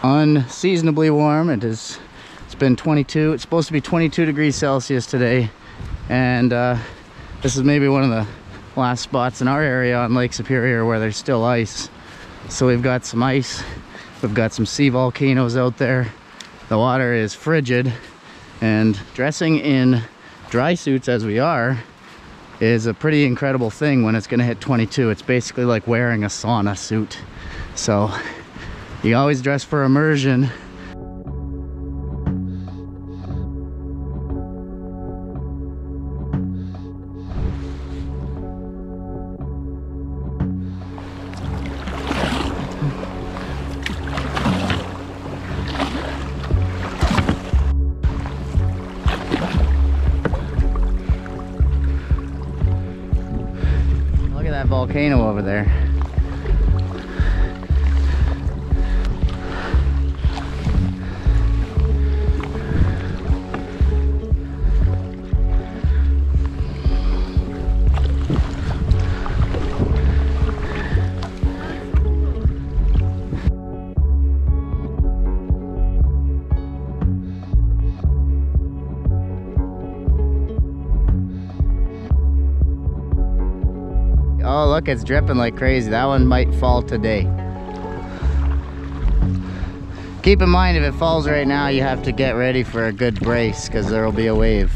unseasonably warm. It's been 22. It's supposed to be 22 degrees Celsius today, and this is maybe one of the last spots in our area on Lake Superior where there's still ice. So we've got some ice, we've got some sea volcanoes out there. The water is frigid, and dressing in dry suits as we are is a pretty incredible thing when it's going to hit 22. It's basically like wearing a sauna suit. So you always dress for immersion. Look at that volcano over there. Oh, look, it's dripping like crazy. That one might fall today. Keep in mind, if it falls right now, you have to get ready for a good brace because there will be a wave.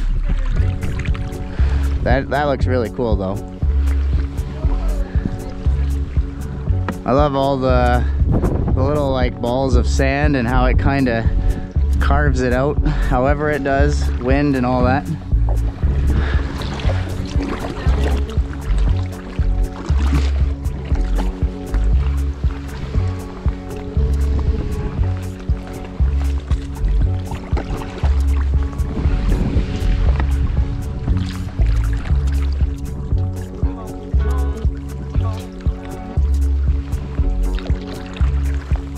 That looks really cool though. I love all the little like balls of sand and how it kind of carves it out however it does, wind and all that.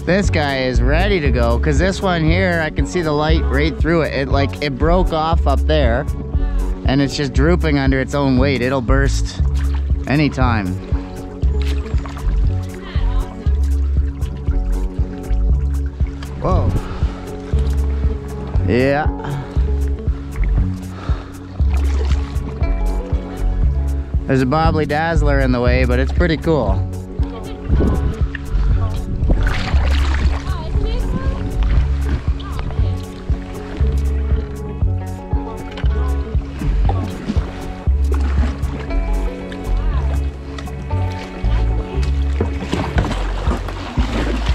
This guy is ready to go, because this one here, I can see the light right through it. It broke off up there, and it's just drooping under its own weight. It'll burst anytime. Whoa. Yeah. There's a bobbly dazzler in the way, but it's pretty cool.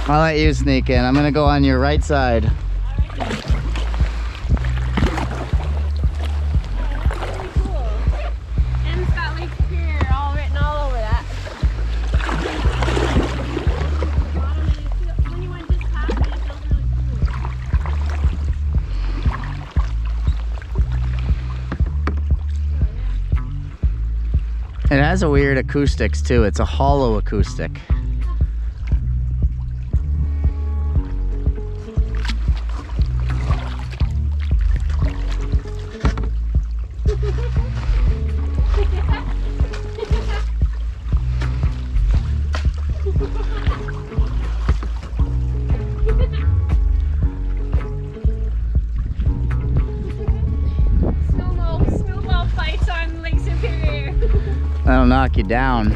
I'll let you sneak in. I'm gonna go on your right side. Really cool. And it's got Lake Superior all written all over that. When you went just past it, it feels really cool. It has a weird acoustics too. It's a hollow acoustic. Snowball fights on Lake Superior. That'll knock you down.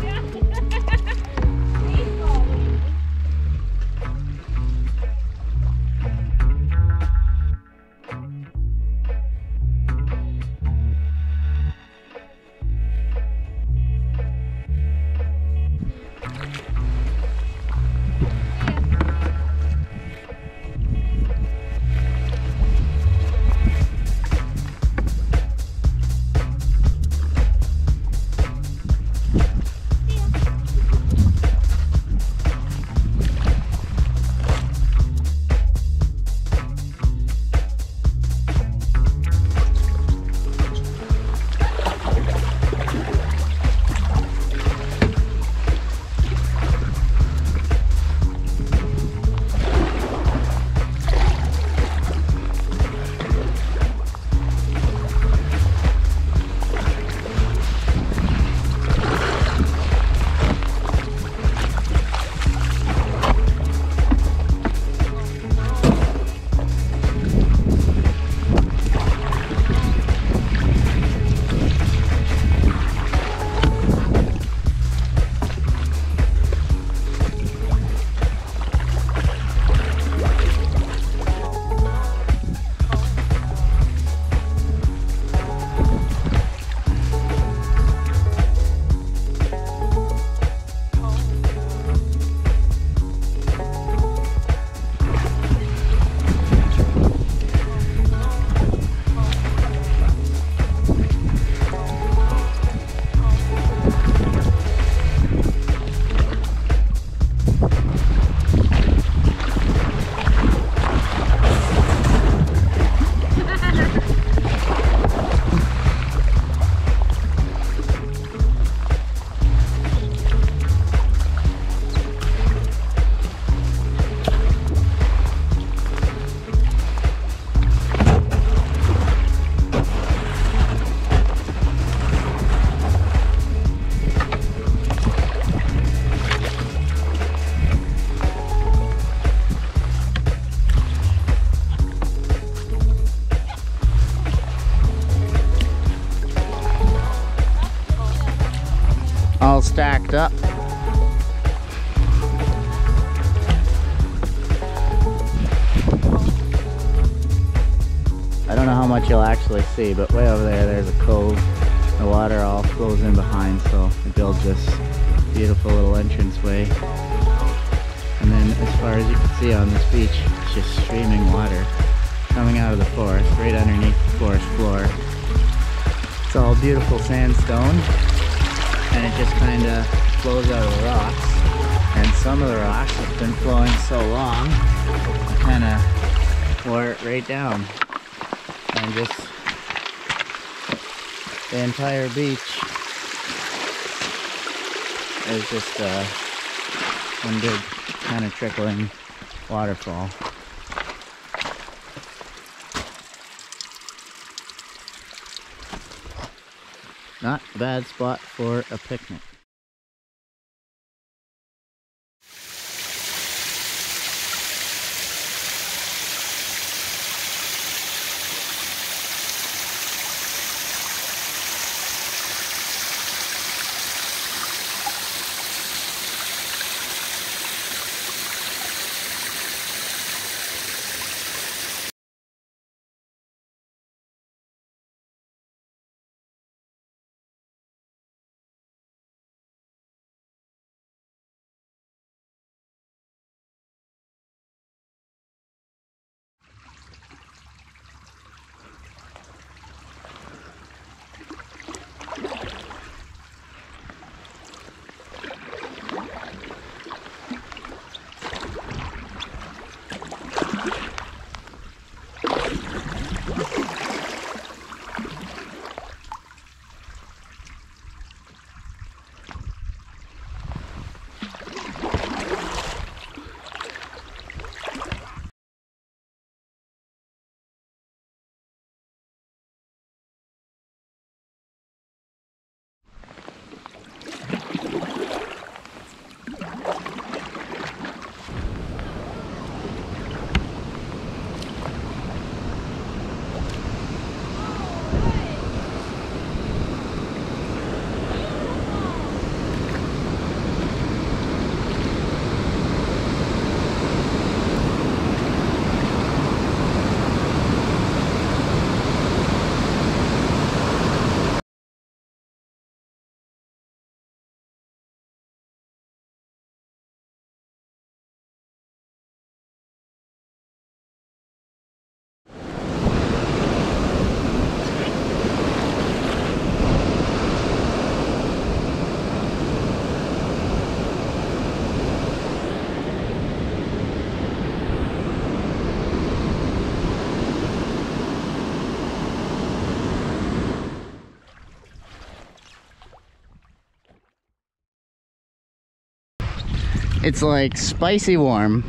stacked up. I don't know how much you'll actually see, but way over there, there's a cove. The water all flows in behind, so it builds this beautiful little entranceway. And then as far as you can see on this beach, it's just streaming water coming out of the forest, right underneath the forest floor. It's all beautiful sandstone, and it just kind of flows out of the rocks. And some of the rocks have been flowing so long, it kind of wore it right down. And just the entire beach is just one big kind of trickling waterfall. Not a bad spot for a picnic. It's like spicy warm,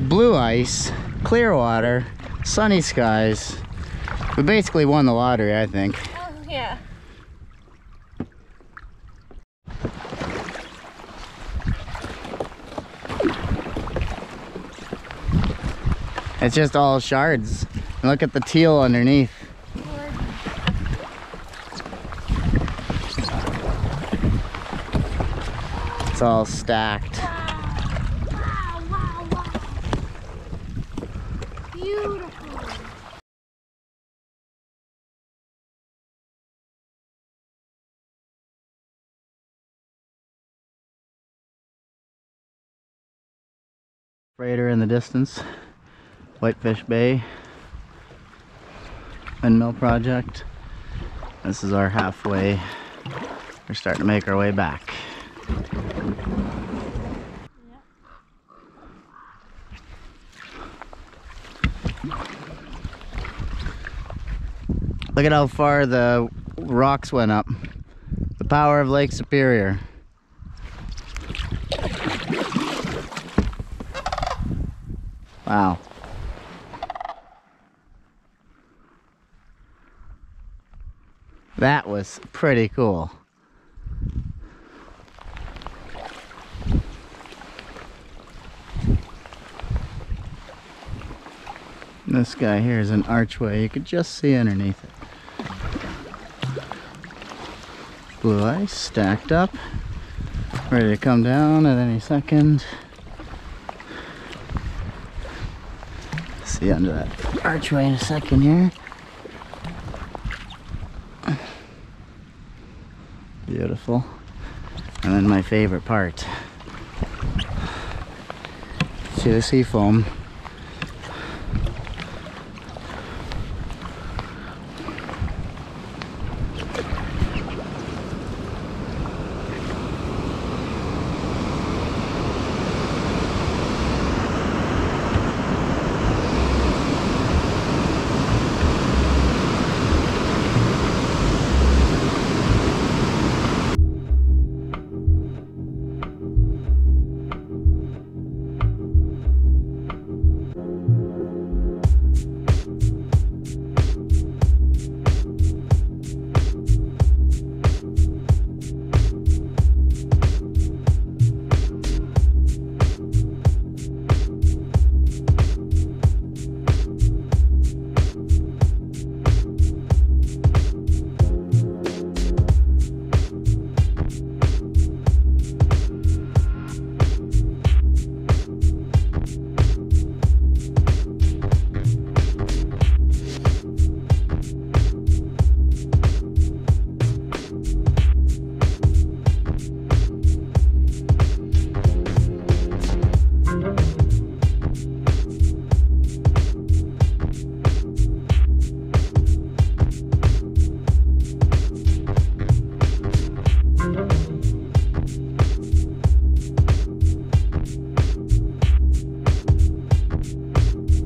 blue ice, clear water, sunny skies. We basically won the lottery, I think. Oh, yeah. It's just all shards. And look at the teal underneath. It's all stacked. Wow, wow, wow, wow. Beautiful. Freighter in the distance. Whitefish Bay. Windmill project. This is our halfway. We're starting to make our way back. Look at how far the rocks went up. The power of Lake Superior. Wow. That was pretty cool. This guy here is an archway. You could just see underneath it. Blue ice stacked up. Ready to come down at any second. See under that archway in a second here. Beautiful. And then my favorite part. See the sea foam.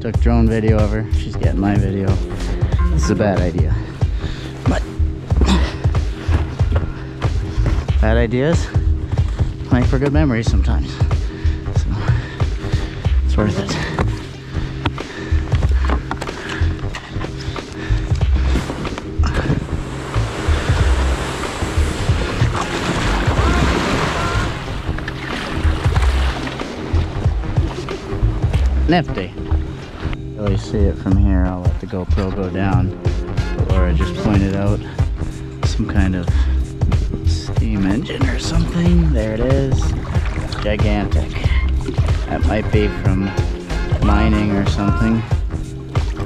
Took drone video of her. She's getting my video. This is a bad idea. But bad ideas make for good memories sometimes. So it's worth it. Nifty. Really see it from here. I'll let the GoPro go down. But Laura just pointed out some kind of steam engine or something. There it is. Gigantic. That might be from mining or something.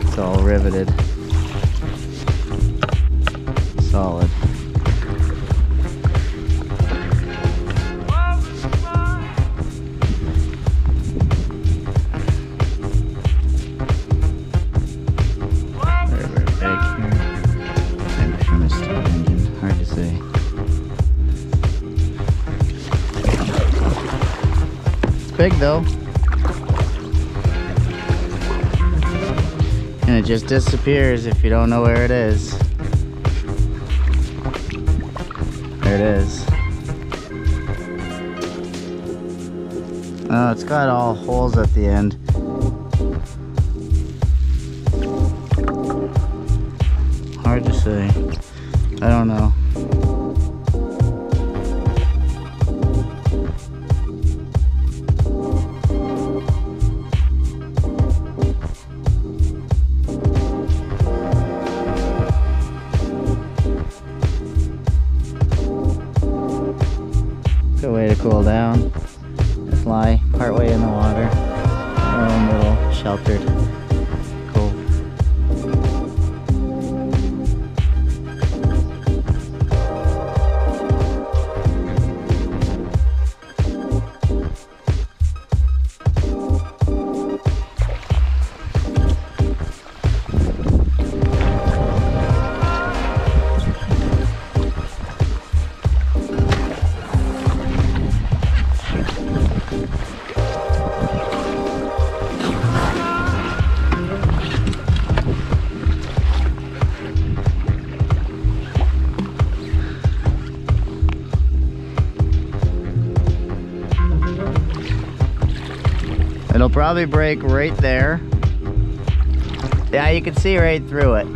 It's all riveted. Solid. Big though, and it just disappears if you don't know where it is. There it is. Oh, it's got all holes at the end. Hard to say. I don't know. Good way to cool down. Just lie partway in the water. Our own little sheltered cove. It'll probably break right there. Yeah, you can see right through it.